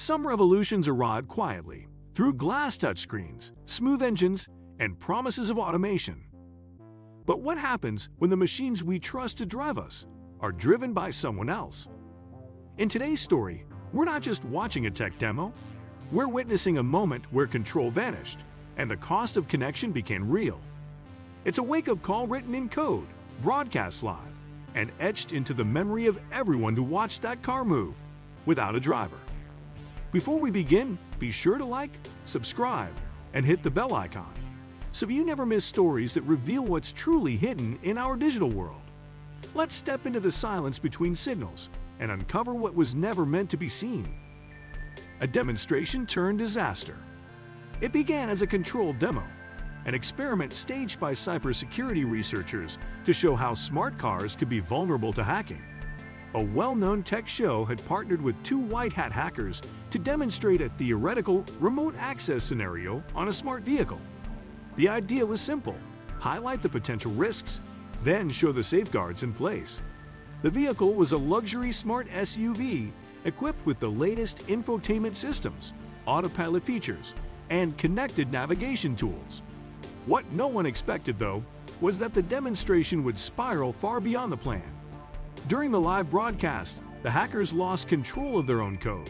Some revolutions arrived quietly, through glass touchscreens, smooth engines, and promises of automation. But what happens when the machines we trust to drive us are driven by someone else? In today's story, we're not just watching a tech demo, we're witnessing a moment where control vanished and the cost of connection became real. It's a wake-up call written in code, broadcast live, and etched into the memory of everyone who watched that car move without a driver. Before we begin, be sure to like, subscribe, and hit the bell icon so you never miss stories that reveal what's truly hidden in our digital world. Let's step into the silence between signals and uncover what was never meant to be seen. A demonstration turned disaster. It began as a controlled demo, an experiment staged by cybersecurity researchers to show how smart cars could be vulnerable to hacking. A well-known tech show had partnered with two white-hat hackers to demonstrate a theoretical remote access scenario on a smart vehicle. The idea was simple: highlight the potential risks, then show the safeguards in place. The vehicle was a luxury smart SUV equipped with the latest infotainment systems, autopilot features, and connected navigation tools. What no one expected, though, was that the demonstration would spiral far beyond the plan. During the live broadcast, the hackers lost control of their own code.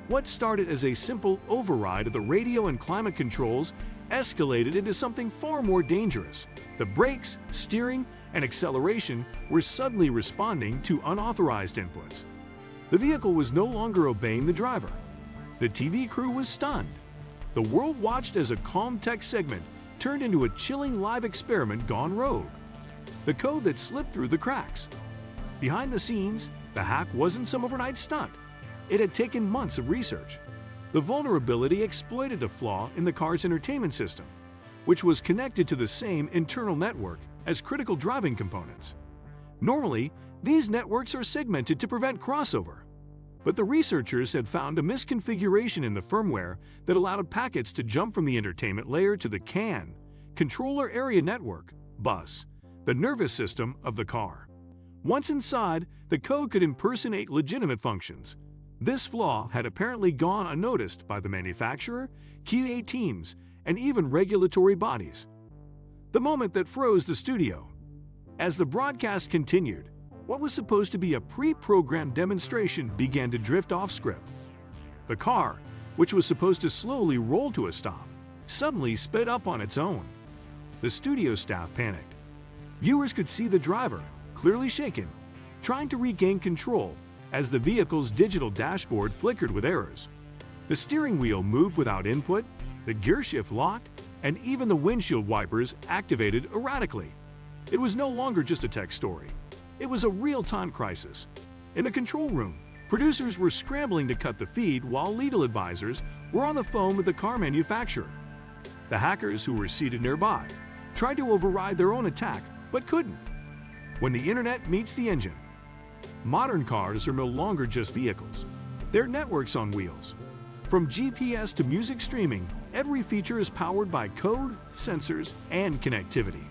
What started as a simple override of the radio and climate controls escalated into something far more dangerous. The brakes, steering, and acceleration were suddenly responding to unauthorized inputs. The vehicle was no longer obeying the driver. The TV crew was stunned. The world watched as a calm tech segment turned into a chilling live experiment gone rogue. The code that slipped through the cracks. Behind the scenes, the hack wasn't some overnight stunt. It had taken months of research. The vulnerability exploited a flaw in the car's entertainment system, which was connected to the same internal network as critical driving components. Normally, these networks are segmented to prevent crossover. But the researchers had found a misconfiguration in the firmware that allowed packets to jump from the entertainment layer to the CAN, controller area network, bus, the nervous system of the car. Once inside, the code could impersonate legitimate functions. This flaw had apparently gone unnoticed by the manufacturer, QA teams, and even regulatory bodies. The moment that froze the studio. As the broadcast continued, what was supposed to be a pre-programmed demonstration began to drift off script. The car, which was supposed to slowly roll to a stop, suddenly sped up on its own. The studio staff panicked. Viewers could see the driver, clearly shaken, trying to regain control as the vehicle's digital dashboard flickered with errors. The steering wheel moved without input, the gearshift locked, and even the windshield wipers activated erratically. It was no longer just a tech story. It was a real-time crisis. In the control room, producers were scrambling to cut the feed while legal advisors were on the phone with the car manufacturer. The hackers, who were seated nearby, tried to override their own attack but couldn't. When the internet meets the engine, modern cars are no longer just vehicles. They're networks on wheels. From GPS to music streaming, every feature is powered by code, sensors, and connectivity.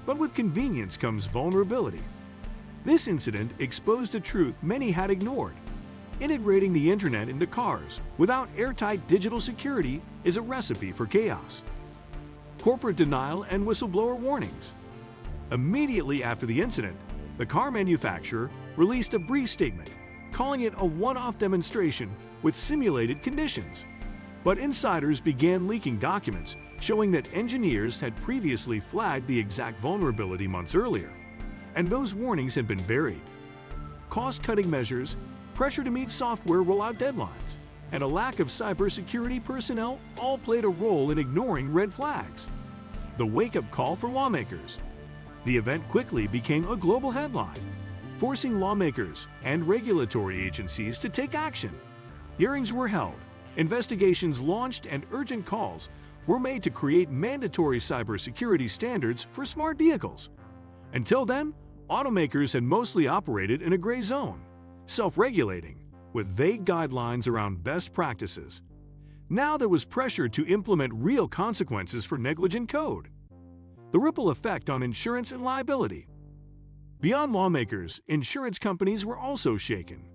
But with convenience comes vulnerability. This incident exposed a truth many had ignored. Integrating the internet into cars without airtight digital security is a recipe for chaos. Corporate denial and whistleblower warnings. Immediately after the incident, the car manufacturer released a brief statement, calling it a one-off demonstration with simulated conditions. But insiders began leaking documents showing that engineers had previously flagged the exact vulnerability months earlier, and those warnings had been buried. Cost-cutting measures, pressure to meet software rollout deadlines, and a lack of cybersecurity personnel all played a role in ignoring red flags. The wake-up call for lawmakers. The event quickly became a global headline, forcing lawmakers and regulatory agencies to take action. Hearings were held, investigations launched, and urgent calls were made to create mandatory cybersecurity standards for smart vehicles. Until then, automakers had mostly operated in a gray zone, self-regulating, with vague guidelines around best practices. Now there was pressure to implement real consequences for negligent code. The ripple effect on insurance and liability. Beyond lawmakers, insurance companies were also shaken.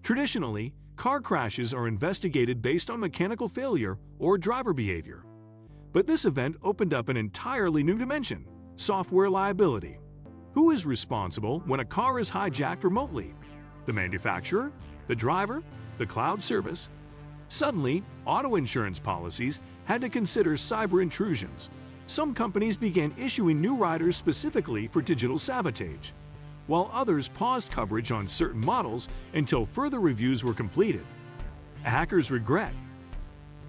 Traditionally, car crashes are investigated based on mechanical failure or driver behavior. But this event opened up an entirely new dimension: software liability. Who is responsible when a car is hijacked remotely? The manufacturer? The driver? The cloud service? Suddenly, auto insurance policies had to consider cyber intrusions. Some companies began issuing new riders specifically for digital sabotage, while others paused coverage on certain models until further reviews were completed. A hacker's regret.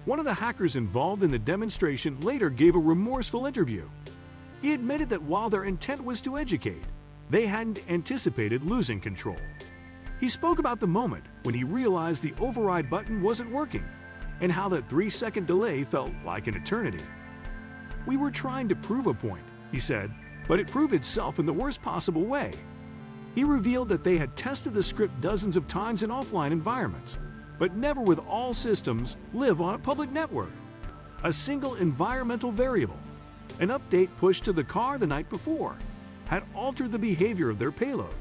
One of the hackers involved in the demonstration later gave a remorseful interview. He admitted that while their intent was to educate, they hadn't anticipated losing control. He spoke about the moment when he realized the override button wasn't working and how that 3-second delay felt like an eternity. "We were trying to prove a point," he said, "but it proved itself in the worst possible way." He revealed that they had tested the script dozens of times in offline environments, but never with all systems live on a public network. A single environmental variable, an update pushed to the car the night before, had altered the behavior of their payload.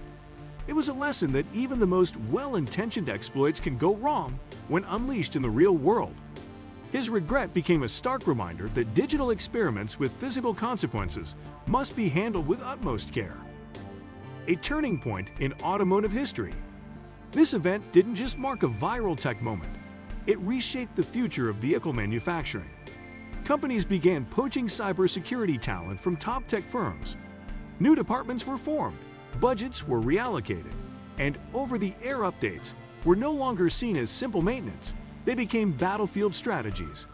It was a lesson that even the most well-intentioned exploits can go wrong when unleashed in the real world. His regret became a stark reminder that digital experiments with physical consequences must be handled with utmost care. A turning point in automotive history. This event didn't just mark a viral tech moment. It reshaped the future of vehicle manufacturing. Companies began poaching cybersecurity talent from top tech firms. New departments were formed, budgets were reallocated, and over-the-air updates were no longer seen as simple maintenance. They became battlefield strategies.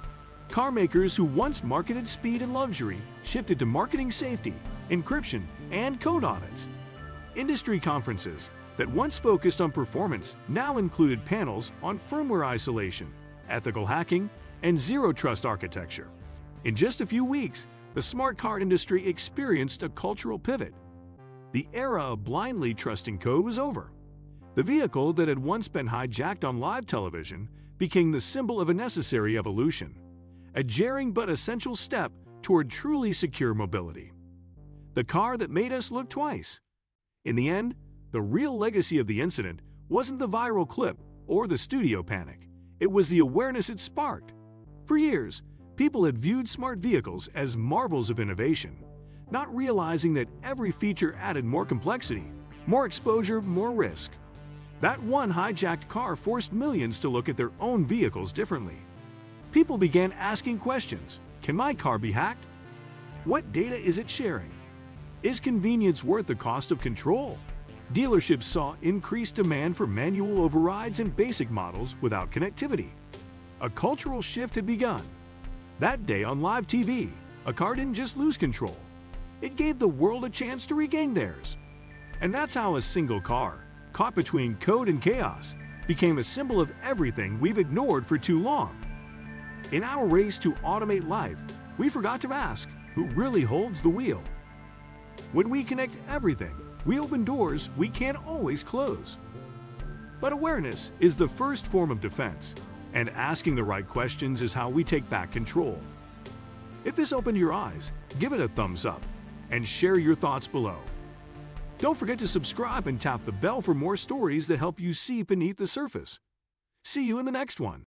Car makers who once marketed speed and luxury shifted to marketing safety, encryption, and code audits. Industry conferences that once focused on performance now included panels on firmware isolation, ethical hacking, and zero-trust architecture. In just a few weeks, the smart car industry experienced a cultural pivot. The era of blindly trusting code was over. The vehicle that had once been hijacked on live television became the symbol of a necessary evolution, a jarring but essential step toward truly secure mobility. The car that made us look twice. In the end, the real legacy of the incident wasn't the viral clip or the studio panic. It was the awareness it sparked. For years, people had viewed smart vehicles as marvels of innovation, not realizing that every feature added more complexity, more exposure, more risk. That one hijacked car forced millions to look at their own vehicles differently. People began asking questions. Can my car be hacked? What data is it sharing? Is convenience worth the cost of control? Dealerships saw increased demand for manual overrides and basic models without connectivity. A cultural shift had begun. That day on live TV, a car didn't just lose control. It gave the world a chance to regain theirs. And that's how a single car, caught between code and chaos, became a symbol of everything we've ignored for too long. In our race to automate life, we forgot to ask, who really holds the wheel? When we connect everything, we open doors we can't always close. But awareness is the first form of defense, and asking the right questions is how we take back control. If this opened your eyes, give it a thumbs up and share your thoughts below. Don't forget to subscribe and tap the bell for more stories that help you see beneath the surface. See you in the next one.